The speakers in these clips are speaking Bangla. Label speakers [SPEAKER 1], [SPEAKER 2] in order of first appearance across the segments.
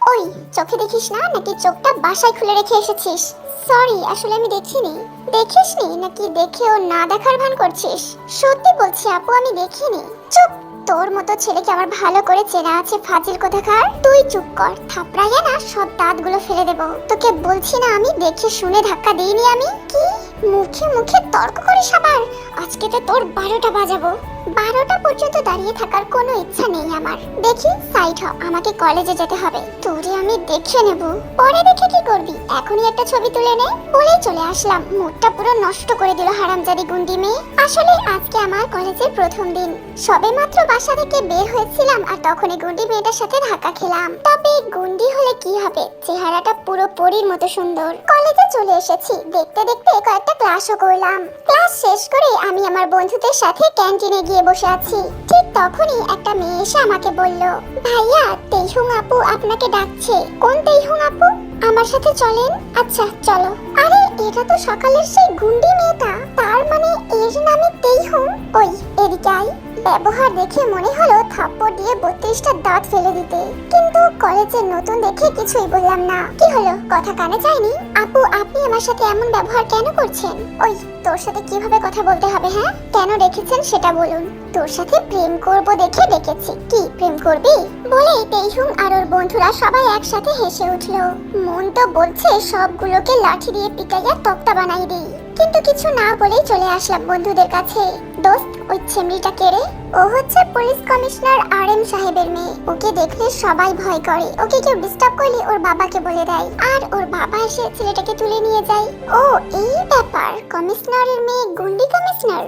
[SPEAKER 1] ওই, চোখে দেখিস না নাকি চোখটা বাসায় খুলে রেখে এসেছিস? সরি, আসলে আমি দেখিনি। দেখিসনি নাকি দেখেও না দেখার ভান করছিস? সত্যি বলছি আপু, আমি দেখিনি। চুপ। তোর মতো ছেলেকে আমার ভালো করে চেনা আছে, ফাজিল কোথাকার। তুই চুপ কর, থাপড়াইয়া না সব দাঁতগুলো ফেলে দেব। তোকে বলছি না আমি দেখে শুনে ধাক্কা দিইনি আমি। কি মুখে মুখে তর্ক করিস আবার? আজকে তো তোর 12টা বাজাবো। 12টা পর্যন্ত দাঁড়িয়ে থাকার কোনো ইচ্ছা নেই আমার। দেখি সাইড হ, আমাকে কলেজে যেতে হবে। তোরে আমি দেখে নেব। পরে দেখে কি করবি? এখনই একটা ছবি তুলে নে। বলেই চলে আসলাম, মুডটা পুরো নষ্ট করে দিল হারামজাদি গুন্ডি মেয়ে। আসলে আজকে আমার কলেজের প্রথম দিন। সবে মাত্র বাসা থেকে বের হয়েছিলাম আর তখনই গুন্ডি মেয়েটার সাথে ধাক্কা খেলাম। তবে গুন্ডি হলে কি হবে, চেহারাটা পুরো পরীর মতো সুন্দর। কলেজে চলে এসেছি, দেখতে দেখতে কয়েকটা ক্লাসও করলাম। ক্লাস শেষ করে আমি আমার বন্ধুদের সাথে ক্যান্টিনে গিয়ে বসে আছি। ঠিক তখনই একটা মেয়ে এসে আমাকে বলল, ভাইয়া তেইহুং আপু আপনাকে ডাকছে। কোন তেইহুং আপু? আমার সাথে চলেন। আচ্ছা চলো। আরে এটা তো সকালের সেই গুন্ডি মেয়েটা, তার মানে এর নামে তেইহুং। ওই এদিকে আয়। ব্যবহার দেখে মনে হলো থাপ্পড় দিয়ে 32টা দাঁত ফেলে দিতে, কিন্তু কলেজের নতুন দেখে কিছুই বললাম না। কি হলো, কথা কানে যায়নি? আপু আপনি আমার সাথে এমন ব্যবহার কেন করছেন? ওই তোর সাথে কিভাবে কথা বলতে হবে? হ্যাঁ, কেন রেখেছেন সেটা বলুন। তোর সাথে প্রেম করব দেখে ডেকেছি। কি প্রেম করবি? বলেই তেইহুং আর ওর বন্ধুরা সবাই একসাথে হেসে উঠলো। মন তো বলছে সবগুলোকে লাঠি দিয়ে পিটাইয়া তক্তা বানাই দিই, কিন্তু কিছু না বলেই চলে আসলাম বন্ধুদের কাছে। দোস্ত, ওই ছেমড়িটা কে রে? ও হচ্ছে পুলিশ কমিশনার RM সাহেবের মেয়ে। ওকে দেখলে সবাই ভয় করে। ওকে কেউ ডিস্টার্ব করলে ওর বাবাকে বলে দেয়, আর ওর বাবা এসে ছেলেটাকে তুলে নিয়ে যায়। ও এই ব্যাপার, কমিশনারের মেয়ে গুন্ডি কমিশনার।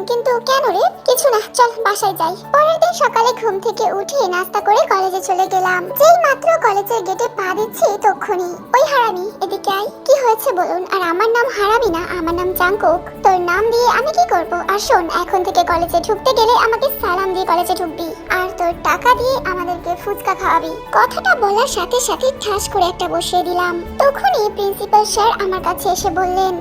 [SPEAKER 1] কিন্তু কেন রে? কিছু না, চল বাসায় যাই। পরের দিন সকালে ঘুম থেকে উঠে নাস্তা করে কলেজে চলে গেলাম। যেই মাত্র কলেজের গেটে পা দিচ্ছি তখনই ওই হারামি এদিকে আয়। কি হয়েছে বলুন? আর আমার নাম হারামি না, আমার নাম জাংকুক। তোর নাম দিয়ে আমি কি করব? আর শোন, এখন থেকে কলেজে ঢুকতে গেলে আমাকে সালাম দিয়ে কলেজে ঢুকবি, আর তোর টাকা দিয়ে আমাদেরকে ফুচকা খাওয়াবি। কথাটা বলার সাথে সাথে ঠাস করে একটা বসিয়ে দিলাম। তখনই প্রিন্সিপাল স্যার আমার কাছে এসে বললেন,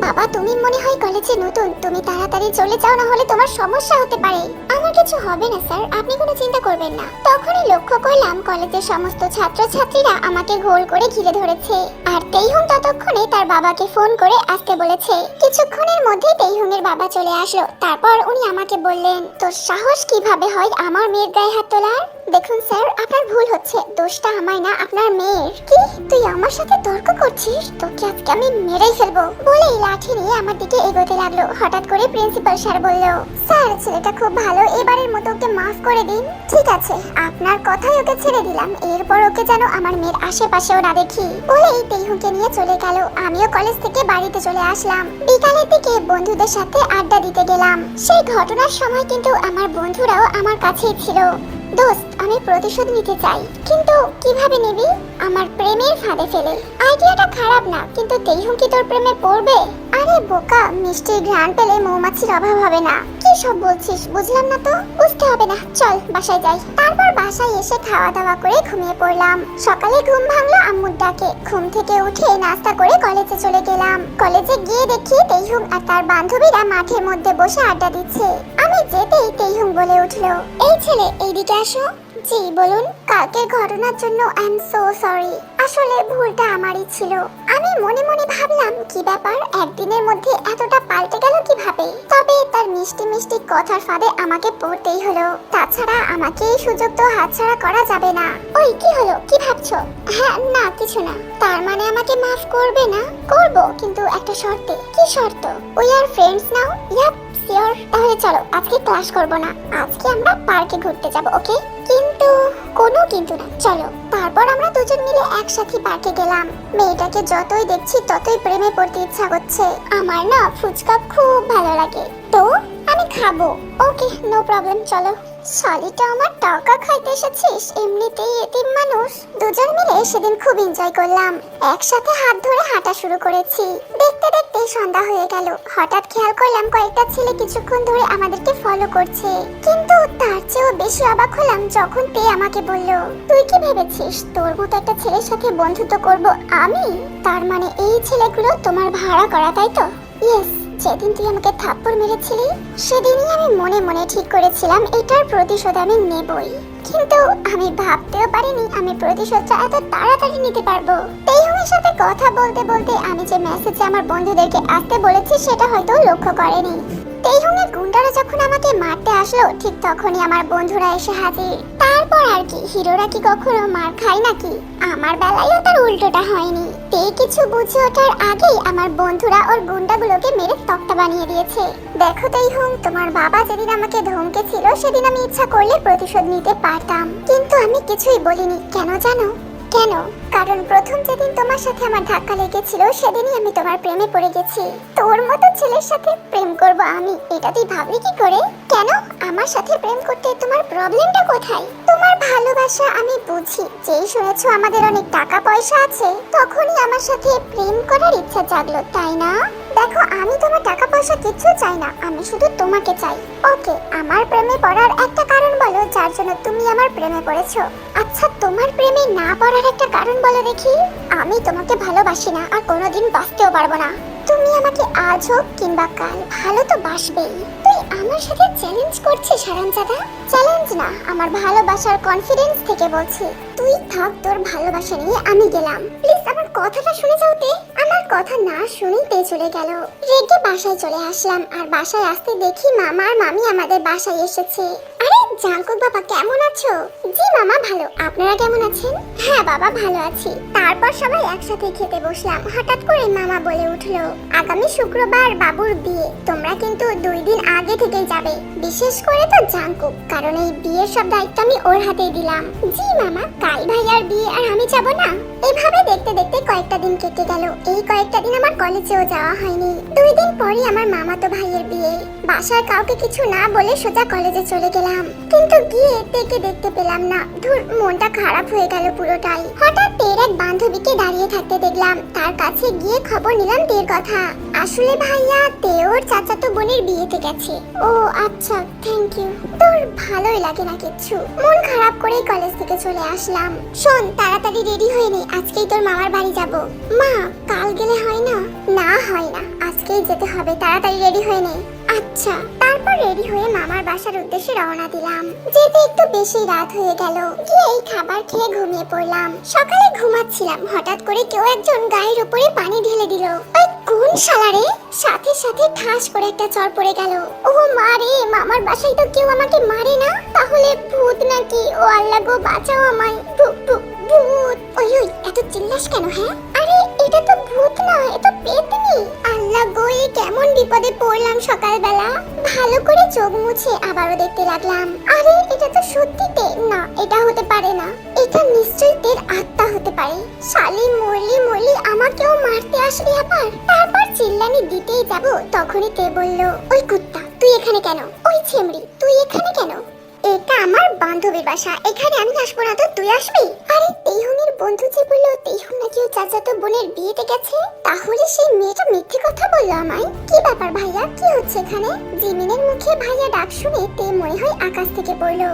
[SPEAKER 1] বাবা তুমি মনে হয় কলেজে নতুন, তুমি তাড়াতাড়ি চলে যাও, না হলে তোমার সমস্যা হতে পারে। আমার কিছু হবে না স্যার, আপনি কোনো চিন্তা করবেন না। তখনই লক্ষ্য করলাম কলেজের সমস্ত ছাত্রছাত্রীরা আমাকে গোল করে ঘিরে ধরেছে, আর তেইহুং ততক্ষণে তার বাবাকে ফোন করে আসতে বলেছে। কিছুক্ষণের মধ্যে তেইহুং এর বাবা চলে আসলো। তারপর উনি আমাকে বললেন, তোর সাহস কিভাবে হয় আমার মেয়ের গায়ে হাত তোলার? দেখুন স্যার, আপনার ভুল হচ্ছে, দোষটা আমায় না আপনার মেয়ের। কি তুই আমার সাথে তর্ক করছিস? তোকে আজকে আমি মেরেই ফেলবো। বলেই লাঠি নিয়ে আমার দিকে এগোতে লাগলো। হঠাৎ করে প্রিন্সিপাল স্যার বলল, স্যার ছেলেটা খুব ভালো, এবারের মতো ওকে মাফ করে দিন। ঠিক আছে, আপনার কথাই ওকে ছেড়ে দিলাম, এরপর ওকে যেন আমার মেয়ের আশেপাশেও না দেখি। বলেই তেইহুংকে নিয়ে চলে গেল। আমিও কলেজ থেকে বাড়িতে চলে আসলাম। বিকালের দিকে বন্ধুদের সাথে আড্ডা দিতে গেলাম। সেই ঘটনার সময় কিন্তু আমার বন্ধুরাও আমার কাছেই ছিল। দোস্ত, আমি প্রতিশোধ নিতে চাই, কিন্তু কিভাবে নিবি? আমার প্রেমের ফাঁদে ফেলে। আইডিয়াটা খারাপ না, কিন্তু তেইহুং কি তোর প্রেমে পড়বে? আরে বোকা, মিষ্টির ঘ্রাণ পেলে মৌমাছির অভাব হবে না। কি সব বলছিস? বুঝলাম না তো। বুঝতে হবে না, চল বাসায় যাই। তারপর বাসায় এসে খাওয়া দাওয়া করে ঘুমিয়ে পড়লাম। সকালে ঘুম ভাঙলো আম্মুর ডাকে। ঘুম থেকে উঠে নাস্তা করে কলেজে চলে গেলাম। কলেজে গিয়ে দেখি তেইহুং আর তার বান্ধবীরা মাঠের মধ্যে বসে আড্ডা দিচ্ছে। আমি যেতেই তেইহুং বলে উঠলো, এই ছেলে এইদিকে আসো। জি বলুন। কালকের ঘটনার জন্য আই এম সো সরি। আসলে ভুলটা আমারই ছিল। আমি মনে মনে ভাবলাম, কি ব্যাপার, একদিনের মধ্যে এতটা পাল্টে গেল কিভাবে? তবে তার মিষ্টি মিষ্টি কথার ফাঁদে আমাকে পড়তেই হলো। তাছাড়া আমাকে এই সুযোগ তো হাতছাড়া করা যাবে না। ওই কি হলো, কি ভাবছো? হ্যাঁ না, কিছু না। তার মানে আমাকে মাফ করবে না? করব, কিন্তু একটা শর্তে। কি শর্ত? We are friends now. Yup sure. তাহলে চলো, আজকে ক্লাস করব না, আজকে আমরা পার্কে ঘুরতে যাব, ওকে? কিন্তু কোনো কিন্তু না, চলো। তারপর আমরা দুজন মিলে একসাথে পার্কে গেলাম। মেয়েটাকে যতই দেখছি ততই প্রেমে পড়তে ইচ্ছা করছে। আমার না ফুচকা খুব ভালো লাগে, তো আমি খাবো। ওকে, নো প্রবলেম, চলো। শালিটা আমার টাকা খাইতে এসেছিস? এমনিতেই এতিম মানুষ। দুজন মিলে সেদিন খুব এনজয় করলাম। একসাথে হাত ধরে হাঁটা শুরু করেছি। দেখতে দেখতে সন্ধ্যা হয়ে গেল। হঠাৎ খেয়াল করলাম কয়েকটা ছেলে কিছুক্ষণ ধরে আমাদেরকে ফলো করছে। কিন্তু তার চেয়েও বেশি অবাক হলাম যখন তে আমাকে বলল, তুই কি ভেবেছিস তোর মতো একটা ছেলের সাথে বন্ধুত্ব করব আমি? তার মানে এই ছেলেগুলো তোমার ভাড়া করা, তাই তো? ইয়েস। যেদিন তুই আমাকে থাপ্পড় মেরেছিলি সেদিনই আমি মনে মনে ঠিক করেছিলাম এটার প্রতিশোধ আমি নেবই। কিন্তু আমি ভাবতেও পারিনি আমি প্রতিশোধটা এত তাড়াতাড়ি নিতে পারবো। তেইহুংয়ের সাথে কথা বলতে বলতে আমি যে মেসেজে আমার বন্ধুদেরকে আসতে বলেছি সেটা হয়তো লক্ষ্য করেনি। তেইহুংয়ের গুন্ডারা যখন আমাকে মারতে আসলো ঠিক তখনই আমার বন্ধুরা এসে হাজির। তারপর আর কি, হিরোরা কি কখনো মার খায় নাকি? আমার বেলায়ও তার উল্টোটা হয়নি। তে কিছু বুঝে ওঠার আগেই আমার বন্ধুরা ওর গুন্ডাগুলোকে মেরে তক্তা বানিয়ে দিয়েছে। দেখো তেইহুং, তোমার বাবা যেদিন আমাকে ধমকেছিল সেদিন আমি ইচ্ছা করলে প্রতিশোধ নিতে পারতাম, কিন্তু আমি কিছুই বলিনি। কেন জানো? কেন? কারণ প্রথম যেদিন তোমার সাথে আমার ধাক্কা লেগেছিল সেদিনই আমি তোমার প্রেমে পড়ে গেছি। তোর মতো ছেলের সাথে প্রেম করব আমি, এটা তুই ভাবলি কি করে? কেন আমার সাথে প্রেম করতে তোমার প্রবলেমটা কোথায়? তোমার ভালোবাসা আমি বুঝি। যেই শুনেছো আমাদের অনেক টাকা পয়সা আছে তখনই আমার সাথে প্রেম করার ইচ্ছা জাগলো, তাই না? দেখো, আমি তোমার টাকা পয়সা কিচ্ছু চাই না, আমি শুধু তোমাকে চাই। ওকে, আমার প্রেমে পড়ার একটা কারণ বলো যার জন্য তুমি আমার প্রেমে পড়েছো। আচ্ছা, তোমার প্রেমে না পড়ার একটা কারণ বলো দেখি। আমি তোমাকে ভালোবাসি না আর কোনোদিন বাঁচতেও পারবো না। তুমি আমাকে আজ হোক কিংবা কাল ভালো তো বাসবেই। তুই আমার সাথে চ্যালেঞ্জ করছিস হারামজাদা? চ্যালেঞ্জ না, আমার ভালোবাসার কনফিডেন্স থেকে বলছি। তুই থাক তোর ভালোবাসা নিয়ে, আমি গেলাম। প্লিজ আমার কথাটা শুনে যাও তে। আমার কথা না শুনেই তে চলে গেল। রেগে বাসায় চলে আসলাম আর বাসায় আসতে দেখি মামা আর মামি আমাদের বাসায় এসেছে। আরে জাঙ্কুক বাবা, কেমন আছো? জি মামা ভালো, আপনারা কেমন আছেন? হ্যাঁ বাবা ভালো আছি। তারপর সবাই একসাথে খেতে বসলাম। হঠাৎ করে মামা বলে উঠলো, আগামী শুক্রবার বাবুর বিয়ে, তোমরা কিন্তু 2 দিন আগে থেকেই যাবে, বিশেষ করে তো জাঙ্কুক, কারণ এই বিয়ের সব দায়িত্ব আমি ওর হাতেই দিলাম। জি মামা, কাল ভাইয়ার বিয়ে আর আমি যাব না? এভাবে দেখতে দেখতে কয়েকটা দিন কেটে গেল। এই কয়েকটা দিন আমার কলেজেও যাওয়া হয়নি। 2 দিন পরই আমার মামাতো ভাইয়ের বিয়ে। বাসার কাউকে কিছু না বলে সোজা কলেজে চলে গেলাম, কিন্তু গিয়ে তেকে দেখতে পেলাম না। ধুর, মনটা খারাপ হয়ে গেল পুরোটাই। হঠাৎ তের এক বান্ধবীকে দাঁড়িয়ে থাকতে দেখলাম। তার কাছে গিয়ে খবর নিলাম তের কথা। আসলে ভাইয়া তে ওর চাচাতো বোনের বিয়েতে গেছে। ও আচ্ছা, থ্যাংক ইউ। তোর ভালোই লাগে না কিচ্ছু। মন খারাপ করেই কলেজ থেকে চলে আসলাম। শোন, তাড়াতাড়ি রেডি হয়ে নে, আজকেই তোর মামার বাড়ি যাব। মা, কাল গেলে হয় না? না হয় না, আজকেই যেতে হবে, তাড়াতাড়ি রেডি হয়ে নে। আচ্ছা। তারপর রেডি হয়ে মামার বাসার উদ্দেশ্যে রওনা দিলাম। যেতে একটু বেশি রাত হয়ে গেল। গিয়ে এই খাবার খেয়ে ঘুমিয়ে পড়লাম। সকালে ঘুমাচ্ছিলাম, হঠাৎ করে কেউ একজন গায়ের উপরে পানি ঢেলে দিল। ওই কোন শালারে? সাথে সাথে ঠাস করে একটা চড় পড়ে গেল। ও মা রে, মামার বাসায় তো কেউ আমাকে মারে না, তাহলে ভূত নাকি? ও আল্লাহ গো, বাঁচাও আমায়। ভূত। ওই ওই, এত চিল্লাস কেন? হ্যাঁ, আরে এটা তো ভূত না, এটা পেতনি। আল্লাহ গো, এ কেমন বিপদে পড়লাম সকালবেলা। ভালো করে চোখ মুছে আবারও দেখতে লাগলাম। আরে এটা তো সত্যিতে না, এটা হতে পারে না, এটা নিশ্চয়ই তের আত্মা হতে পারে। শালি মরলি আমাকেও মারতে আসলি আবার। তারপর চিল্লানি দিতেই যাব, তখনই তে বলল, ওই কুত্তা তুই এখানে কেন? ওই ছেমড়ি তুই এখানে কেন? এটা আমার বান্ধবীর বাসা, এখানে আমি আসবো না তো তুই আসবি? আরে তেইহুংয়ের বন্ধু যে বললো তেইহুং নাকি ও চাচাতো বোনের বিয়েতে গেছে, তাহলে সেই মেয়েটা মিথ্যে কথা বললো আমায়। কি ব্যাপার ভাইয়া, কি হচ্ছে এখানে? জিমিনের মুখে ভাইয়া ডাক শুনে তে মনে হয় আকাশ থেকে পড়লো।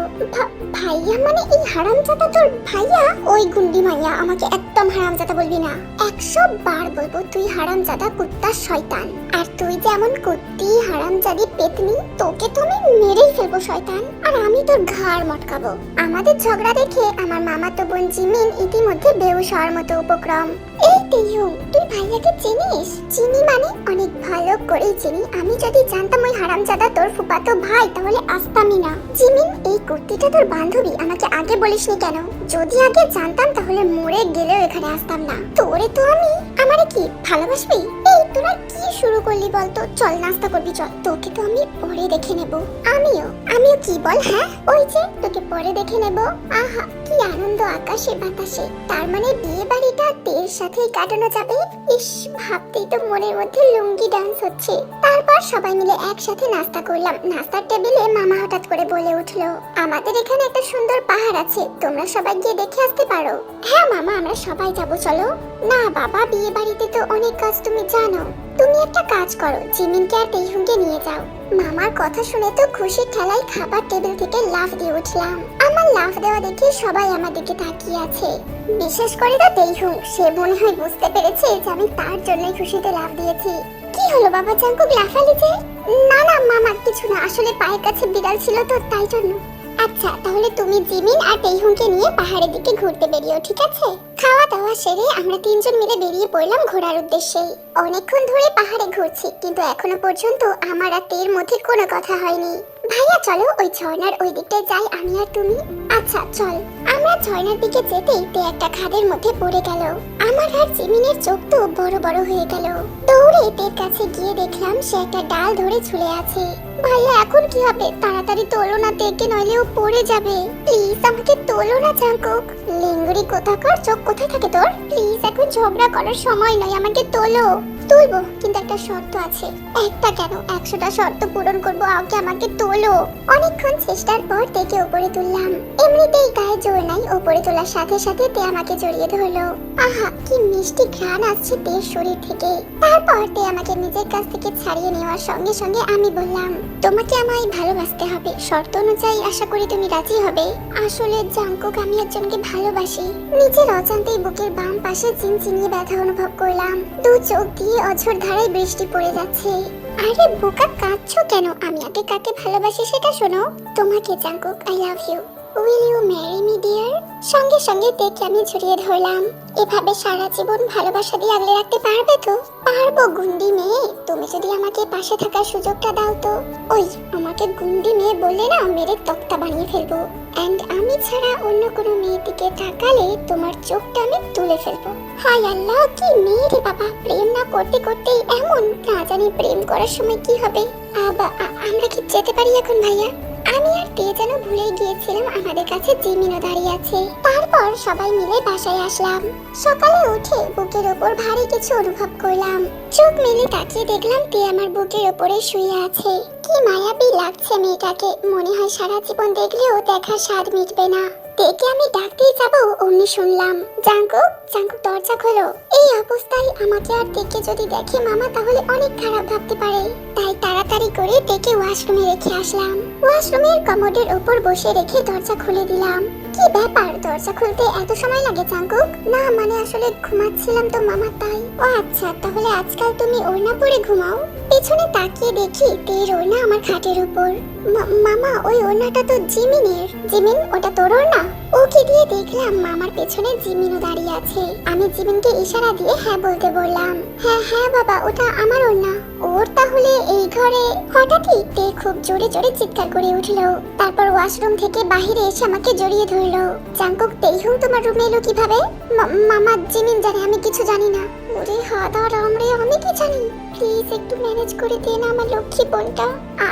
[SPEAKER 1] ভাইয়া মানে এই হারামজাদা তোর ভাইয়া? ওই গুন্ডি ভাইয়া, আমাকে একদম হারামজাদা বলবি না। 100 বার বলবো তুই হারামজাদা কুত্তা শয়তান। আর তুই যেমন কুত্তি হারামজাদি পেতনি, তোকে তো আমি মেরেই ফেলবো শয়তান। আর আমি তোর ঘাড় মটকাবো। আমাদের ঝগড়া দেখে আমার মামাতো বোন জিমিন ইতিমধ্যে বেহুশ হওয়ার মতো উপক্রম। এই তেইহুং, তুই ভাইয়াকে চিনিস? চিনি মানে অনেক ভালো করেই চিনি। আমি যদি জানতাম ওই হারামজাদা তোর ফুফাতো ভাই তাহলে আসতামই না। জিমিন, এই কুর্তিটা তোর বান্ধবী, আমাকে আগে বলিসনি কেন? যদি আগে জানতাম তাহলে মরে গেলেও এখানে আসতাম না। তোরে তো আমি, আমারে কি ভালোবাসবি? এই তোরা কি শুরু করলি বলতো? চল নাস্তা করবি চল, তোকে তো আমি পরে দেখে নেব। আমিও কি বল? হ্যাঁ, ওই যে তোকে পরে দেখে নেব। আহা কি আনন্দ আকাশে বাতাসে। তার মানে বিয়ে বাড়িটা তের সাথেই কাটানো যাবে। ইস, ভাবতেই তো মনের মধ্যে লুঙ্গি ডান্স হচ্ছে। তারপর সবাই মিলে একসাথে নাস্তা করলাম। নাস্তার টেবিলে মামা হঠাৎ করে বলে উঠলো, আমাদের এখানে একটা সুন্দর পাহাড় আছে, তোমরা সবাই গিয়ে দেখে আসতে পারো। হ্যাঁ মামা, আমরা সবাই যাবো, চলো। না বাবা, বিয়ে বাড়িতে তো অনেক কাজ তুমি জানো। তুমি একটা কাজ করো, জিমিনকে আর তেইহুংকে নিয়ে যাও। মামার কথা শুনে তো খুশির ঠেলায় খাবার টেবিল থেকে লাফ দিয়ে উঠলাম। আমার লাফ দেওয়া দেখে সবাই আমার দিকে তাকিয়ে আছে, বিশেষ করে তো তেইহুং। সে মনে হয় বুঝতে পেরেছে যে আমি তার জন্যই খুশিতে লাফ দিয়েছি। কি হলো বাবা জাঙ্কুক, লাফালি যে? না না মামা, কিছু না, আসলে পায়ের কাছে বিড়াল ছিল তো তাই জন্য। আচ্ছা তাহলে তুমি জিমিন আর তেইহুনকে নিয়ে পাহাড়ের দিকে ঘুরতে বেরিও, ঠিক আছে? খাওয়া দাওয়া সেরে আমরা তিনজন মিলে বেরিয়ে পড়লাম ঘোরার উদ্দেশ্যে। অনেকক্ষণ ধরে পাহাড়ে ঘুরছি কিন্তু এখনো পর্যন্ত আমার আর তের মধ্যে কোনো কথা হয়নি। ভাইয়া চলো ওই ঝর্ণার ওই দিকটায় যাই আমি আর তুমি। আচ্ছা চল। আমরা ঝর্ণার দিকে যেতেই তে একটা খাদের মধ্যে পড়ে গেল। আমার আর জিমিনের চোখ তো বড় বড় হয়ে গেল। দৌড়ে তের কাছে গিয়ে দেখলাম সে একটা ডাল ধরে ঝুলে আছে। ভাইয়া এখন কি হবে? তাড়াতাড়ি তোলো না তেকে, নইলে ও পড়ে যাবে। প্লিজ আমাকে তোলো না জাঙ্কুক। লিঙ্গুরি কোথাকার, চোখ কোথায় থাকে তোর? প্লিজ এখন ঝগড়া করার সময় নয়, আমাকে তোলো। তুলবো, কিন্তু একটা শর্ত আছে। একটা কেন, 100টা শর্ত পূরণ করবো, আগে আমাকে তোলো। অনেকক্ষণ চেষ্টার পর তেকে উপরে তুললাম। এমনিতেই গায়ে জোর নাই, উপরে তোলার সাথে সাথে তে আমাকে জড়িয়ে ধরলো। আহা কি মিষ্টি ঘ্রাণ আসছে তের শরীর থেকে। তারপর তে আমাকে নিজের কাছ থেকে ছাড়িয়ে নেওয়ার সঙ্গে সঙ্গে আমি বললাম, তোমাকে আমায় ভালোবাসতে হবে, শর্ত অনুযায়ী আশা করি তুমি রাজি হবে। আসলে জাঙ্কুক আমি একজনকে ভালোবাসি। নিজের অজান্তেই বুকের বাম পাশে চিনচিনিয়ে ব্যথা অনুভব করলাম। দু চোখ দিয়ে অঝোর ধারায় বৃষ্টি পড়ে যাচ্ছে। আরে বোকা কাঁদছো কেন? আমি আগে কাকে ভালোবাসি সেটা শোনো। তোমাকে Jungkook, I love you. Will you marry me dear? সঙ্গে সঙ্গে তেকে আমি জড়িয়ে ধরলাম। এভাবে সারা জীবন ভালোবাসা দিয়ে আগলে রাখতে পারবে তো? পারবো গুন্ডি মেয়ে, তুমি যদি আমাকে পাশে থাকার সুযোগটা দাও তো। ওই আমাকে গুন্ডি মেয়ে বললে না মেরে তক্তা বানিয়ে ফেলবো। এন্ড আমি ছাড়া অন্য কোনো মেয়ের দিকে তাকালে তোমার চোখটা আমি তুলে ফেলবো। হায় আল্লাহ কি মেয়ে রে বাবা, প্রেম না করতে করতেই এমন, না জানি প্রেম করার সময় কি হবে। আমরা কি যেতে পারি এখন ভাইয়া? আমি আর তে যেন ভুলে গিয়েছিলাম আমাদের কাছে জিমিনও দাঁড়িয়ে আছে। তারপর সবাই মিলে বাসায় আসলাম। সকালে উঠে বুকের ওপর ভারী কিছু অনুভব করলাম। চোখ মেলে তাকিয়ে দেখলাম তে আমার বুকের ওপরে শুয়ে আছে। কি মায়াবী লাগছে মেয়েটাকে, মনে হয় সারা জীবন দেখলেও দেখার স্বাদ মিটবে না। তেকে আমি ডাকতেই যাবো অমনি শুনলাম, জাঙ্কুক জাঙ্কুক দরজা খোলো। এই অবস্থায় আমাকে আর তেকে যদি দেখে মামা তাহলে অনেক খারাপ ভাবতে পারে। তাই তাড়াতাড়ি করে তেকে ওয়াশরুমে রেখে আসলাম। ওয়াশরুমের কমোডের উপর বসে রেখে দরজা খুলে দিলাম। কি ব্যাপার, দরজা খুলতে এত সময় লাগে জাঙ্কুক? না মানে আসলে ঘুমাচ্ছিলাম তো মামা, তাই। ও আচ্ছা, তাহলে আজকাল তুমি ওড়না পরে ঘুমাও? পেছনে তাকিয়ে দেখি তের ওড়না আমার খাটের উপর। মামা ওই ওড়নাটা তো জিমিনের। জিমিন ওটা তোর ওড়না? ওকে দিয়ে দেখলাম মামার পেছনে জিমিনও দাঁড়িয়ে আছে। আমি জিমিনকে ইশারা দিয়ে হ্যাঁ বলতে বললাম। হ্যাঁ হ্যাঁ বাবা, ওটা আমার ওড়না। ওর তাহলে এই ঘরে? হঠাৎই তে খুব জোরে জোরে চিৎকার করে উঠলো। তারপর ওয়াশরুম থেকে বাহিরে এসে আমাকে জড়িয়ে ধরলো। জাঙ্কুক তেইহুন তোমার রুমে এলো কিভাবে? মামা জিমিন জানে, আমি কিছু জানি না। ওরে হাদার আমরে, আমি কি জানি? প্লিজ একটু ম্যানেজ করে দে না আমার লক্ষ্মী বোনটা।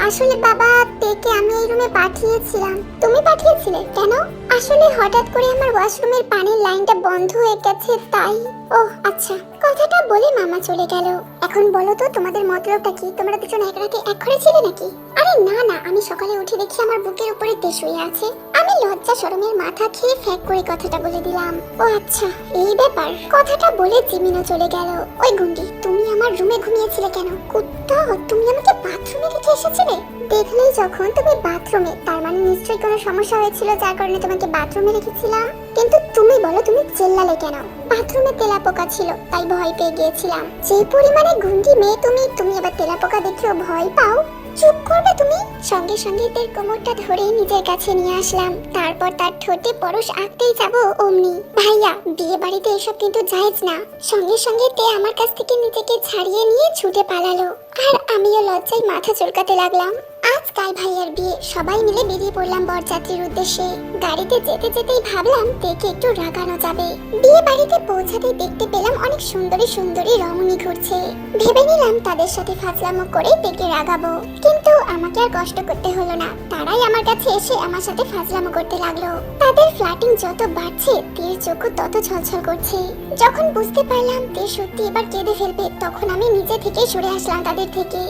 [SPEAKER 1] আসলে বাবা তেকে আমি এই রুমে পাঠিয়েছিলাম। তুমি পাঠিয়েছিলে কেন? আসলে হঠাৎ করে আমার ওয়াশরুমের পানির লাইনটা বন্ধ হয়ে গেছে তাই। ও আচ্ছা। কথাটা বলে মামা চলে গেল। এখন বলো তো তোমাদের মতলবটা কি? তোমরা দুজন এক রাতে এক ঘরে ছিলে নাকি? আরে না না, আমি সকালে উঠে দেখি আমার বুকের উপরে তে শুয়ে আছে। আমি লজ্জা শরমের মাথা খেয়ে ফ্যাক করে কথাটা বলে দিলাম। ও আচ্ছা এই ব্যাপার। কথাটা বলে জিমিনও চলে গেল। ওই গুন্ডি, তুমি আমার রুমে ঘুমিয়েছিলে কেন? কুত্তা, তুমি আমাকে বাথরুমে রেখে এসেছিলে? দেখলেই যখন তুমি বাথরুমে, তার মানে নিশ্চয়ই কোনো সমস্যা হয়েছিল যার কারণে তোমাকে বাথরুমে রেখেছিলাম। কিন্তু তুমি বলো তুমি চেল্লালে কেন? বাথরুমে তেলাপোকা ছিল তাই ভয় পেয়ে গিয়েছিলাম। যে পরিমাণে গুন্ডি মেয়ে তুমি আবার তেলাপোকা দেখেও ভয় পাও? চুপ করবে তুমি? সঙ্গে সঙ্গে তের কোমরটা ধরে নিজের কাছে নিয়ে আসলাম। তারপর তার ঠোঁটে পরশ আঁকতেই যাবো অমনি। ভাইয়া বিয়ে বাড়িতে এসব কিন্তু জায়েজ না। সঙ্গে সঙ্গে তে আমার কাছ থেকে নিজেকে ছাড়িয়ে নিয়ে ছুটে পালালো। আর আমিও লজ্জায় মাথা চুলকাতে লাগলাম। আজ কাল ভাইয়ার বিয়ে, সবাই মিলে বেরিয়ে পড়লাম বরযাত্রীর উদ্দেশ্যে। গাড়িতে যেতে যেতেই ভাবলাম তেকে একটু রাগানো যাবে। বিয়ে বাড়িতে পৌঁছাতেই দেখতে পেলাম অনেক সুন্দরী সুন্দরী রমণী ঘুরছে। ভেবে নিলাম তাদের সাথে ফাজলামো করে তেকে রাগাবো, কিন্তু আমাকে আর কষ্ট করতে হলো না। তারাই আমার কাছে এসে আমার সাথে ফাজলামো করতে লাগলো। তাদের ফ্লার্টিং যত বাড়ছে তের চোখও তত ছলছল করছে। যখন বুঝতে পারলাম তে সত্যি এবার কেঁদে ফেলবে, তখন আমি নিজে থেকেই সরে আসলাম তাদের থেকে।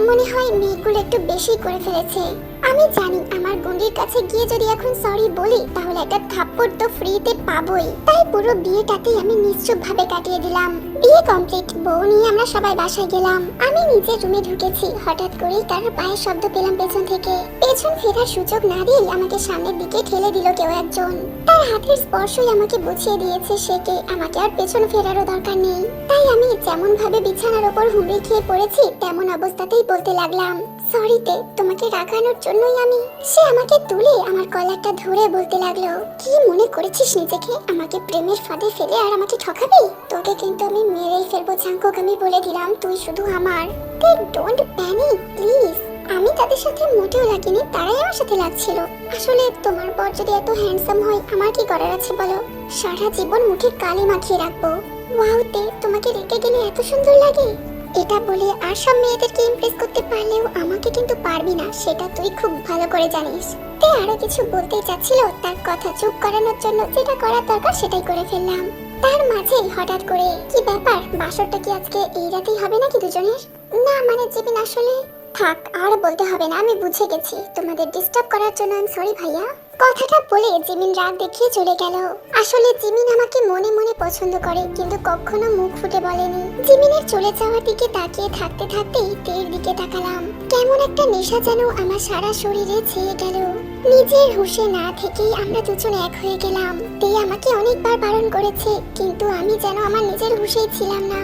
[SPEAKER 1] মনে হয় মেয়েগুলো একটু বেশি করে ফেলেছে। আমি জানি আমার গুন্ডির কাছে গিয়ে যদি এখন সরি বলি তাহলে একটা থাপ্পড় তো ফ্রিতে পাবোই। তাই পুরো বিয়েটাকেই আমি নিশ্চুপ ভাবে কাটিয়ে দিলাম। বিয়ে কমপ্লিট, বউ নিয়ে আমরা সবাই বাসায় গেলাম। আমি নিজের রুমে ঢুকেছি, হঠাৎ করেই কারোর পায়ের শব্দ পেলাম পেছন থেকে। পেছন ফেরার সুযোগ না দিয়ে আমাকে সামনের দিকে ঠেলে দিল কেউ একজন। তার হাতের স্পর্শই আমাকে বুঝিয়ে দিয়েছে সে কে। আমাকে আর পেছন ফেরারও দরকার নেই। তাই আমি যেমন ভাবে বিছানার উপর হুমড়ি খেয়ে পড়েছি তেমন অবস্থাতেই বলতে লাগলাম, সরি তে, তোমাকে রাগানোর জন্যই আমি। সে আমাকে তুলে আমার কলারটা ধরে বলতে লাগলো, কি মনে করেছিস নিজেকে আমাকে প্রেমের ফাঁদে ফেলে আর আমাকে ঠকাবি? তোকে কিন্তু আমি মেরেই ফেলবো জাঙ্কুক, আমি বলে দিলাম, তুই শুধু আমার। তে ডোন্ট প্যানিক প্লিজ। আমি তাদের সাথে মোটেও লাগিনি, তারাই আমার সাথে লাগছিল। আসলে তোমার বর যদি এত হ্যান্ডসাম হয় আমার কি করার আছে বলো? সারা জীবন মুখে কালি মাখিয়ে রাখবো। ওয়াও তে, তোমাকে রেখে গেলে এত সুন্দর লাগে। এটা বলে আর সব মেয়েদেরকে ইমপ্রেস করতে পারলেও আমাকে কিন্তু পারবি না, সেটা তুই খুব ভালো করে জানিস। তে আরো কিছু বলতেই চাচ্ছিল, তার কথা চুপ করানোর জন্য যেটা করার দরকার সেটাই করে ফেললাম। তার মাঝেই হঠাৎ করে, কি ব্যাপার, বাসরটা কি আজকে এই রাতেই হবে নাকি দুজনের? না মানে জিমিন আসলে, থাক আর বলতে হবে না, আমি বুঝে গেছি। তোমাদের ডিস্টার্ব করার জন্য আমি সরি ভাইয়া। কথাটা বলে জিমিন রাগ দেখিয়ে চলে গেল। আসলে জিমিন আমাকে মনে মনে পছন্দ করে, কিন্তু কখনো মুখ ফুটে বলেনি। জিমিনের চলে যাওয়ার দিকে তাকিয়ে থাকতে থাকতেই তের দিকে তাকালাম। কেমন একটা নেশা যেন আমার সারা শরীরে ছেয়ে গেল। নিজের হুঁশে না থেকেই আমরা দুজন এক হয়ে গেলাম। তে আমাকে অনেকবার বারণ করেছে, কিন্তু আমি যেন আমার নিজের হুঁশেই ছিলাম না।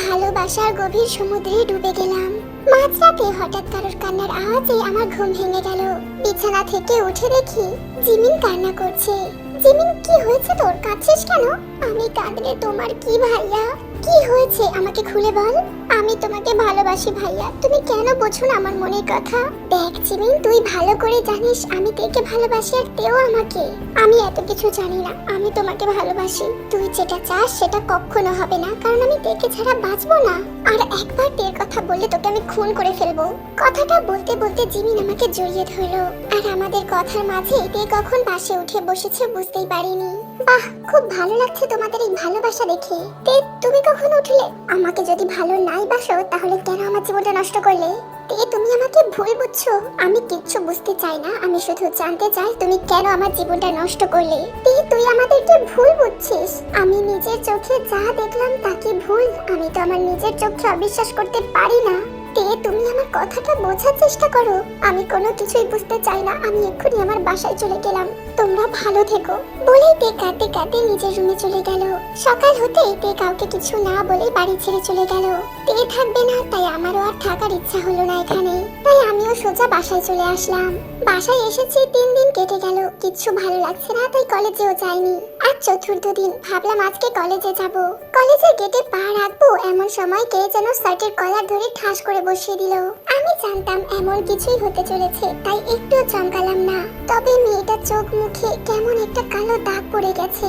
[SPEAKER 1] ভালোবাসার গভীর সমুদ্রে ডুবে গেলাম। মাঝরাতে হঠাৎ কারোর কান্নার আওয়াজে আমার ঘুম ভেঙে গেল। বিছানা থেকে উঠে দেখি জিমিন কান্না করছে। জিমিন, কি হয়েছে তোর, কাঁদছিস কেন? আমি কাঁদলে তোমার কি ভাইয়া? কি হয়েছে আমাকে খুলে বল। আমি তোমাকে ভালোবাসি ভাইয়া, তুমি কেন বোঝো না আমার মনের কথা? দেখ জিমিন, তুই ভালো করে জানিস আমি তেকে ভালোবাসি আর তেও আমাকে। আমি এত কিছু জানি না, আমি তোমাকে ভালোবাসি। তুই যেটা চাস সেটা কখনো হবে না, কারণ আমি তেকে ছাড়া বাঁচবো না। আর একবার তের কথা বললে তোকে আমি খুন করে ফেলবো। কথাটা বলতে বলতে জিমিন আমাকে জড়িয়ে ধরলো, আর আমাদের কথার মাঝে তে কখন পাশে উঠে বসেছে বুঝতেই পারিনি। বাহ, খুব ভালো লাগছে তোমাদের এই ভালোবাসা দেখে। তে, তুমি কখন উঠলে? আমাকে যদি ভালো নাই বাসো তাহলে কেন আমার জীবনটা নষ্ট করলে? তে, তুমি আমাকে ভুল বুঝছো। আমি কিচ্ছু বুঝতে চাই না, আমি শুধু জানতে চাই তুমি কেন আমার জীবনটা নষ্ট করলে। তে, তুই আমাদেরকে ভুল বুঝছিস। আমি নিজের চোখে যা দেখলাম তা কি ভুল? আমি তো আমার নিজের চোখে অবিশ্বাস করতে পারি না। তে, তুমি আমার কথাটা বোঝার চেষ্টা করো। আমি কোনো কিছুই বুঝতে চাই না, আমি এক্ষুনি আমার বাসায় চলে গেলাম। তোমরা ভালো থেকো বলেই তে কাঁদতে কাঁদতে নিজের রুমে চলে গেল। সকাল হতেই তে কাউকে কিছু না বলে বাড়ি ছেড়ে চলে গেল। তে থাকবে না, তাই আমারও আর থাকার ইচ্ছা হলো না এখানে। তাই আমিও সোজা বাসায় চলে আসলাম। বাসায় এসেছি 3 দিন কেটে গেল, কিচ্ছু ভালো লাগছে না, তাই কলেজেও যাইনি। আজ চতুর্থ দিন, ভাবলাম আজকে কলেজে যাব। কলেজের গেটে পা রাখবো এমন সময় কে যেন শার্টের কলার ধরে ঠাস করে বসিয়ে দিল। আমি জানতাম এমন কিছুই হতে চলেছে, তাই একটুও চমকালাম না। তবে মেয়েটার চোখ মুখে কেমন একটা কালো দাগ পড়ে গেছে।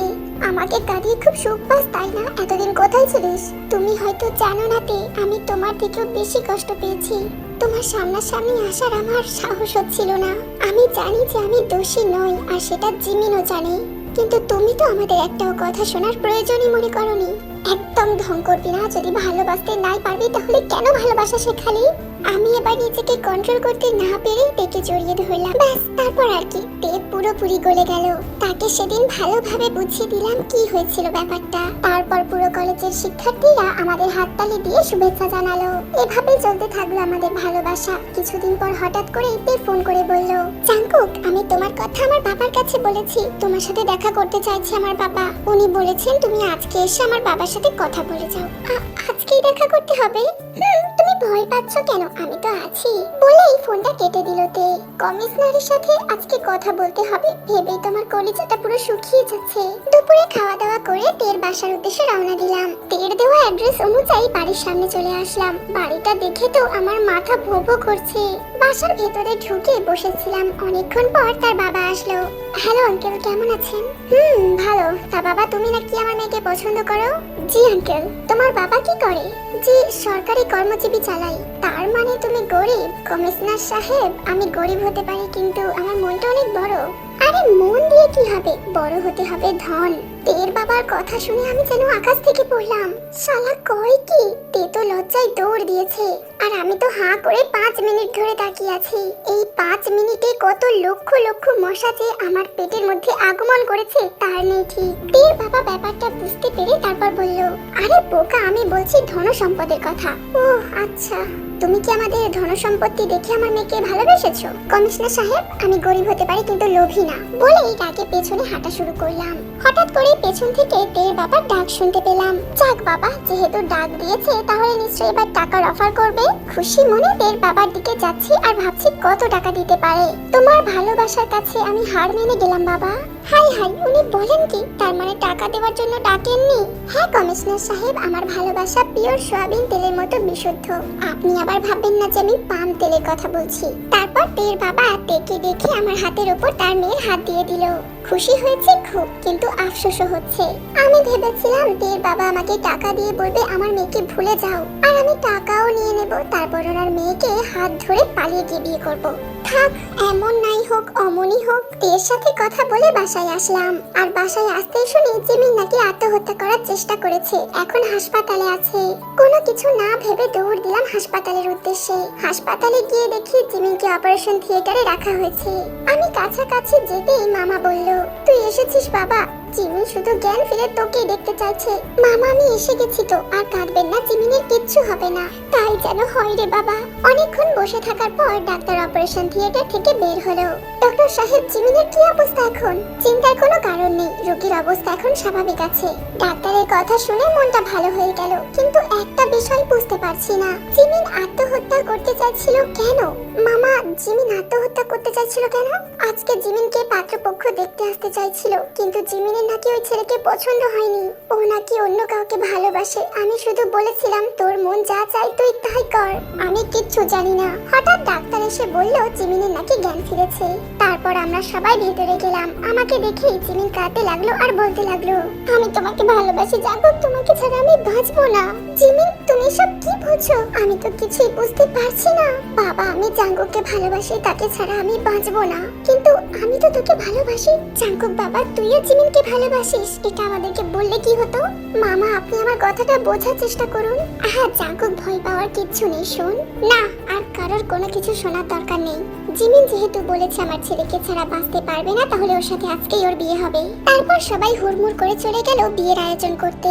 [SPEAKER 1] আমাকে কাঁদিয়ে খুব সুখ পাস তাই না? এতদিন কোথায় ছিলিস? তুমি হয়তো জানো না তে, আমি তোমার থেকেও বেশি কষ্ট পেয়েছি। তোমার সামনাসামনি আসার আমার সাহস হচ্ছিল না। আমি জানি যে আমি দোষী নই, আর সেটা জিমিনও জানে। কিন্তু তুমি তো আমাদের একটাও কথা শোনার প্রয়োজনই মনে করনি। একদম ঢং করবি না, যদি ভালোবাসতে নাই পারবি তাহলে কেন ভালোবাসা শেখালি? আমি এবার নিজেকে কন্ট্রোল করতে না পেরে তেকে জড়িয়ে ধরলাম। ব্যাস, তারপর আর কি, তে পুরোপুরি গলে গেল। তাকে সেদিন ভালোভাবে বুঝিয়ে দিলাম কি হয়েছিল ব্যাপারটা। তারপর পুরো কলেজের শিক্ষার্থীরা আমাদের হাততালি দিয়ে শুভেচ্ছা জানালো। এভাবেই চলতে থাকলো আমাদের ভালোবাসা। কিছুদিন পর হঠাৎ করে তে ফোন করে বলল, জাঙ্কুক, আমি তোমার কথা আমার বাবার কাছে বলেছি, তোমার সাথে দেখা করতে চাইছে আমার বাবা। উনি বলেছেন তুমি আজকে এসে আমার বাবার সাথে কথা বলে যাও। আজকেই দেখা করতে হবে? তুমি ভয় পাচ্ছ কেন, আমি তো আছি বলেই ফোনটা কেটে দিল তে। কমিশনারের সাথে আজকে কথা বলতে হবে ভেবেই তোমার কলিজাটা পুরো শুকিয়ে যাচ্ছে। দুপুরে খাওয়া দাওয়া করে তের বাসার উদ্দেশ্যে রওনা দিলাম। তের দেওয়া অ্যাড্রেস অনুযায়ী বাড়ির সামনে চলে আসলাম। বাড়িটা দেখে তো আমার মাথা ভো ভো করছে। বাসার ভেতরে ঢুকে বসেছিলাম, অনেকক্ষণ পর তার বাবা আসলো। হ্যালো আঙ্কেল, কেমন আছেন? ভালো। তা বাবা, তুমি নাকি আমার মেয়েকে পছন্দ করো? জি আঙ্কেল। তোমার বাবা কি করে? জি, সরকারি কর্মজীবী চালাই। তার মানে তুমি গরিব? কমিশনার সাহেব, আমি গরিব হতে পারি কিন্তু আমার মনটা অনেক বড়। আরে মন দিয়ে কি হবে, বড় হতে হবে ধন। তের বাবার কথা শুনে আমি যেন আকাশ থেকে পড়লাম। শালা কয় কি? তে তো লজ্জায় দৌড় দিয়েছে, আর আমি তো হাঁ করে 5 মিনিট ধরে তাকিয়ে আছি। এই 5 মিনিটে কত লক্ষ লক্ষ মশা যে আমার পেটের মধ্যে আগমন করেছে তার নেই ঠিক। তের বাবা ব্যাপারটা বুঝতে পেরে তারপর বলল, আরে বোকা, আমি বলছি ধন সম্পদের কথা। ও আচ্ছা, তুমি কি আমাদের ধন সম্পত্তি দেখে আমার মেয়েকে ভালোবেসেছো? কমিশনার সাহেব, আমি গরিব হতে পারি কিন্তু লোভী না বলেই তাকে পেছনে হাঁটা শুরু করলাম। হঠাৎ করে পেছন থেকে তের বাবার ডাক শুনতে পেলাম। যাক বাবা, যেহেতু ডাক দিয়েছে তাহলে নিশ্চয়ই এবার টাকার অফার করবে। খুশি মনে তের বাবার দিকে যাচ্ছি আর ভাবছি কত টাকা দিতে পারে। তোমার ভালোবাসার কাছে আমি হার মেনে গেলাম বাবা। হাই হাই, উনি বলেন কি? তার মানে টাকা দেওয়ার জন্য ডাকেননি? হ্যাঁ কমিশনার সাহেব, আমার ভালোবাসা পিওর সয়াবিন তেলের মতো বিশুদ্ধ। আপনি আবার ভাববেন না যে আমি পাম তেলের কথা বলছি। তারপর তের বাবা তেকে দেখে আমার হাতের উপর তার মেয়ের হাত দিয়ে দিল। খুশি হয়েছে খুব, কিন্তু আফসোসও হচ্ছে। আমি ভেবেছিলাম তের বাবা আমাকে টাকা দিয়ে বলবে আমার মেয়েকে ভুলে যাও, আর আমি টাকাও নিয়ে নেব, তারপর ওনার মেয়েকে হাত ধরে পালিয়ে গিয়ে বিয়ে করব। থাক, এমন নাই হোক অমনই হোক, তের সাথে কথা বলে বাসায় আসলাম। আর বাসায় আসতেই শুনি জিমিন নাকি আত্মহত্যা করার চেষ্টা করেছে, এখন হাসপাতালে আছে। কোনো কিছু না ভেবে দৌড় দিলাম হাসপাতালের উদ্দেশ্যে। হাসপাতালে গিয়ে দেখি জিমিনকে অপারেশন থিয়েটারে রাখা হয়েছে। আমি কাছাকাছি যেতেই মামা বলল, তুই এসেছিস বাবা? জিমিন শুধু জ্ঞান ফিরে তোকেই দেখতে চাইছে। মামা আমি এসে গেছি তো, আর কাঁদবেন না, জিমিনের কিচ্ছু হবে না। তাই যেন হয় রে বাবা। অনেকক্ষণ বসে থাকার পর ডাক্তার অপারেশন থিয়েটার থেকে বের হলো। ডক্টর সাহেব, জিমিনের কি অবস্থা এখন? চিন্তার কোনো কারণ নেই, রোগীর অবস্থা এখন স্বাভাবিক আছে। ডাক্তারের কথা শুনে মনটা ভালো হয়ে গেল, কিন্তু একটা বিষয় বুঝতে পারছি না, জিমিন আত্মহত্যা করতে চাইছিল কেন? মামা, জিমিন আত্মহত্যা করতে চাইছিল কেন? আজকে জিমিনকে পাত্রপক্ষ দেখতে আসতে চাইছিল, কিন্তু জিমিনের নাকি ওই ছেলেকে পছন্দ হয়নি। ও নাকি অন্য কাউকে ভালোবাসে। আমি শুধু বলেছিলাম তোর মন যা চাই তুই তাই কর। আমি কিচ্ছু জানি না। হঠাৎ ডাক্তার এসে বলল জিমিনের নাকি জ্ঞান ফিরেছে। তারপর আমরা সবাই ভেতরে গেলাম। আমাকে দেখেই জিমিন কাঁদতে লাগলো আর বলতে লাগলো, আমি তোমাকে ভালোবাসি জাগো, তোমাকে ছাড়া আমি বাঁচবো না। জিমিন, তুমি সব কি বলছো? আমি তো কিছুই বুঝতে পারছি না। বাবা, আমি জাঙ্গুককে ভালোবাসি, তাকে ছাড়া আমি বাঁচবো না। কিন্তু আমি তো তোকে ভালোবাসি। জাঙ্গুক বাবা, তুইও জিমিনকে ভালোবাসিস, এটা আমাদেরকে বললে কি হতো? মামা, আপনি আমার কথাটা বোঝার চেষ্টা করুন। হ্যাঁ জাঙ্গুক, ভয় পাওয়ার কিচ্ছু নেই। শোন না, আর কারোর কোনো কিছু শোনার দরকার নেই। জিমিন যেহেতু বলেছে আমার ছেলেকে ছাড়া বাঁচতে পারবে না, তাহলে ওর সাথে আজকেই ওর বিয়ে হবে। তারপর সবাই হুড়মুড় করে চলে গেল বিয়ের আয়োজন করতে।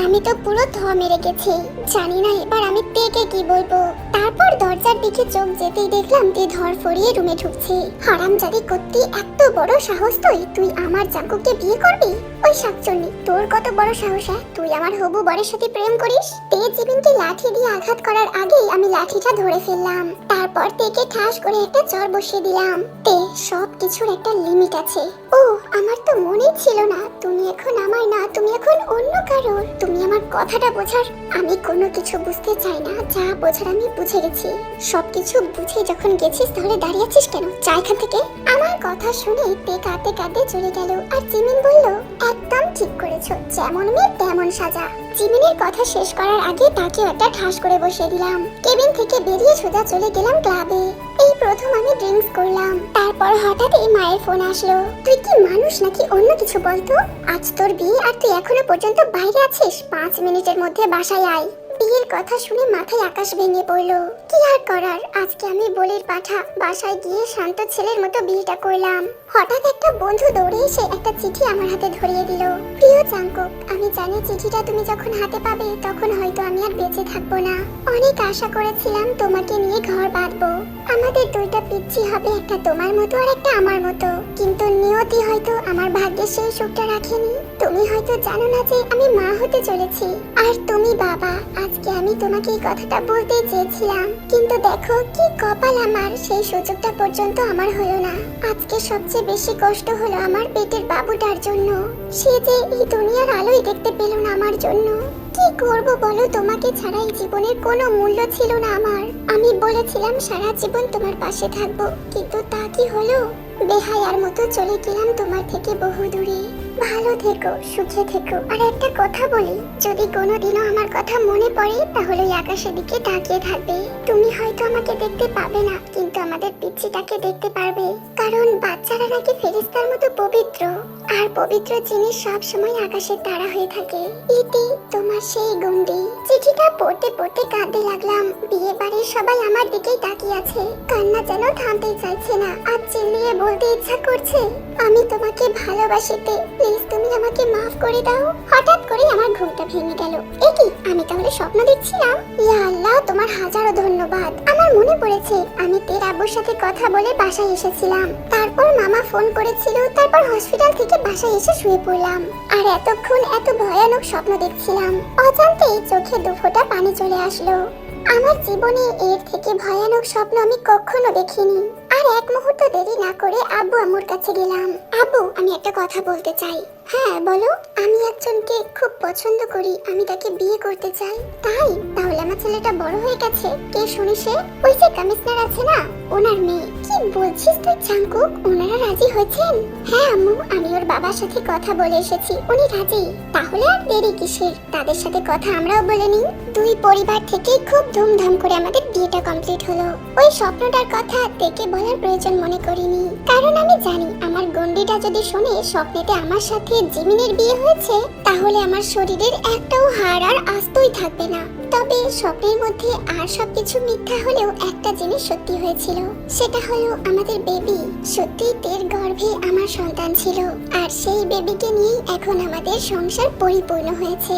[SPEAKER 1] আমি তো পুরো ধ মেরে গেছি, জানি না এবার আমি তেকে কি বলবো। তারপর দরজার দিকে চোখ যেতেই দেখলাম তে ধর ফরিয়ে রুমে ঢুকছে। হারামজাদি করতে এত বড় সাহস তুই আমার জাঙ্গুককে বিয়ে করবি? ওই শাকচুন্নি, তোর কত বড় সাহস? তুই আমার হবু বরের সাথে প্রেম করিস? তে জিমিনকে লাঠি দিয়ে আঘাত করার আগেই আমি লাঠিটা ধরে ফেললাম। তারপর তেকে ঠাস করে একটা চর বসিয়ে দিলাম। তে, সব কিছুর একটা লিমিট আছে। ও, আমার তো মনেই ছিল না তুমি এখন আমার না, তুমি এখন অন্য কারোর। তুমি আমার কথাটা বোঝার। আমি কোনো কিছু বুঝতে চাই না, যা বোঝার আমি বুঝে গেছি। সবকিছু বুঝে যখন গেছিস তাহলে দাঁড়িয়ে আছিস কেন? যা এখান থেকে। আমার কথা শুনে তে কাঁদতে কাঁদতে চলে গেল। আর জিমিন বলল, একদম ঠিক করেছো, যেমন মেয়ে তেমন সাজা। জিমিনের কথা শেষ করার আগে তাকে একটা ঠাস করে বসিয়ে দিলাম। কেবিন থেকে বেরিয়ে সোজা চলে গেলাম ক্লাবে। এই প্রথম আমি ড্রিঙ্কস করলাম। তারপর হঠাৎই মায়ের ফোন আসলো। তুই কি মানুষ নাকি অন্য কিছু বলতো? আজ তোর বিয়ে আর তুই এখনো পর্যন্ত বাইরে আছিস? 5 মিনিটের মধ্যে বাসায় আয়। বিয়ের কথা শুনে মাথায় আকাশ ভেঙে পড়লো। কি আর করার, আজকে আমি বলির পাঠা। বাসায় গিয়ে শান্ত ছেলের মতো বিয়েটা করলাম। হঠাৎ একটা বন্ধু দৌড়ে এসে একটা চিঠি আমার হাতে ধরিয়ে দিল। প্রিয় জাঙ্কুক, আমি জানি চিঠিটা তুমি যখন হাতে পাবে তখন হয়তো আমি আর বেঁচে থাকবো না। অনেক আশা করেছিলাম তোমাকে নিয়ে ঘর বাঁধবো। আমাদের দুইটা পিচ্ছি হবে, একটা তোমার মতো আর একটা আমার মতো। কিন্তু নিয়তি হয়তো আমার ভাগ্যে সেই সুখটা রাখেনি। তুমি হয়তো জানো না যে আমি মা হতে চলেছি, আর তুমি বাবা। আজকে আমি তোমাকে এই কথাটা বলতে চেয়েছিলাম, কিন্তু দেখো কি কপাল আমার, সেই সুযোগটা পর্যন্ত আমার হলো না। আজকে সবচেয়ে বেশি কষ্ট হলো আমার পেটের বাবুটার জন্য। সে যে এই দুনিয়ার আলোই দেখতে পেল না আমার জন্য। কি করব বলো, তোমাকে ছাড়া এই জীবনের কোনো মূল্য ছিল না আমার। আমি বলেছিলাম সারা জীবন তোমার পাশে থাকবো, কিন্তু তা কি হলো? বেহায়ার মতো চলে গেলাম তোমার থেকে বহু দূরে। ভালো থেকো, সুখে থেকো। আর একটা কথা বলি, যদি কোনোদিনও আমার কথা মনে পড়ে তাহলে ওই আকাশের দিকে তাকিয়ে থাকবে। তুমি হয়তো আমাকে দেখতে পাবে না, কিন্তু আমাদের পিচ্চিটাকে দেখতে পারবে, কারণ বাচ্চারা নাকি ফেরেশতার মতো পবিত্র। আর পবিত্র জিনিস সব সময় আকাশের তারা হয়ে থাকে। ইতি, তোমার সেই গন্ডি। চিঠিটা পড়তে পড়তে কাঁদতে লাগলাম। বিয়ে বাড়ির সবাই আমার দিকেই তাকিয়ে আছে। কান্না যেন থামতেই চাইছে না, আর চিল্লিয়ে বলতে ইচ্ছা করছে, আমি তোমাকে ভালোবাসি তে, প্লিজ তুমি আমাকে মাফ করে দাও। হঠাৎ করে আমার ঘুমটা ভেঙে গেল। এ কি, আমি তাহলে স্বপ্ন দেখছিলাম? ইয়া আল্লাহ, তোমার হাজারো ধন্যবাদ। আমার আমার মনে পড়েছে আমি তের আব্বুর সাথে কথা বলে বাসায় এসেছিলাম, তারপর মামা ফোন করেছিল, তারপর হসপিটাল থেকে বাসায় এসে শুয়ে পড়লাম আর এতক্ষণ এত ভয়ানক স্বপ্ন দেখছিলাম। অজান্তেই চোখে দুফোঁটা পানি চলে আসলো। আমার জীবনে এর থেকে ভয়ানক স্বপ্ন আমি কখনো দেখিনি। আর এক মুহূর্ত দেরি না করে আব্বু আম্মুর কাছে গেলাম। আব্বু, আমি একটা কথা বলতে চাই। হ্যাঁ বলো। আমি একজনকে খুব পছন্দ করি, আমি তাকে বিয়ে করতে চাই। তাই? তাহলে আমার ছেলেটা বড় হয়ে গেছে। কে শুনি সে? ওই যে কমিশনার আছে না, ওনার মেয়ে। কি বলছিস তুই জাঙ্কুক? ওনারা রাজি হয়েছেন? হ্যাঁ আম্মু, আমি ওর বাবার সাথে কথা বলে এসেছি, উনি রাজি। তাহলে আর দেরি কিসের? তাদের সাথে কথা আমরাও বলে নিই। দুই পরিবার থেকে খুব ধুমধাম করে আমাদের বিয়েটা কমপ্লিট হলো। ওই স্বপ্নটার কথা থেকে বলার প্রয়োজন মনে করিনি, কারণ আমি জানি আমার গন্ডিটা যদি শোনে স্বপ্নেতে আমার সাথে জিমিনের বিয়ে হয়েছে, তাহলে আমার শরীরের একটাও হাড় আর আস্তই থাকবে না। তবে স্বপ্নের মধ্যে আর সবকিছু মিথ্যা হলেও একটা জিনিস সত্যি হয়েছিল, সেটা হলো আমাদের বেবি। সত্যি তের গর্ভে আমার সন্তান ছিল, আর সেই বেবিকে নিয়েই এখন আমাদের সংসার পরিপূর্ণ হয়েছে।